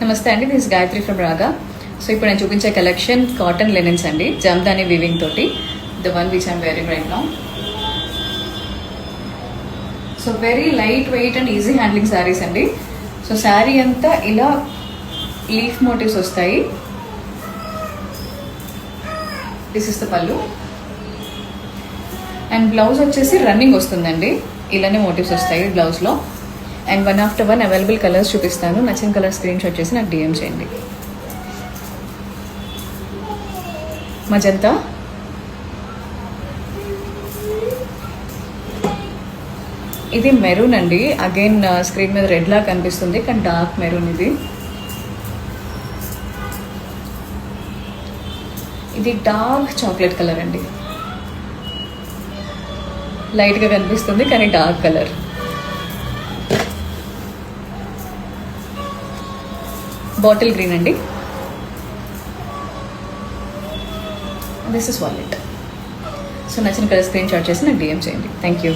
నమస్తే అండి, this Gayatri from రాగా. సో ఇప్పుడు నేను చూపించే కలెక్షన్ కాటన్ లెనిన్స్ అండి, జామ్దాని వీవింగ్ తోటి. The one which I'm wearing right now. So very light weight and easy handling saris అండి. సో శారీ అంతా ఇలా లీఫ్ మోటివ్స్ వస్తాయి. దిస్ ఇస్ ద పళ్ళు అండ్ బ్లౌజ్ వచ్చేసి రన్నింగ్ వస్తుందండి. ఇలానే మోటివ్స్ వస్తాయి బ్లౌజ్లో. And one after one available colours చూపిస్తాను. నచ్చిన కలర్ స్క్రీన్ షాట్ చేసి నాకు డిఎం చేయండి. మజంతా, ఇది మెరూన్ అండి. అగైన్ స్క్రీన్ మీద రెడ్ లా కనిపిస్తుంది కానీ డార్క్ మెరూన్. ఇది డార్క్ చాక్లెట్ కలర్ అండి. లైట్గా కనిపిస్తుంది కానీ డార్క్ కలర్. బాటిల్ గ్రీన్ అండి. This is wallet. సో నచ్చిన కలర్ స్క్రీన్ షాట్ చేసి నాకు డిఎం చేయండి. Thank you.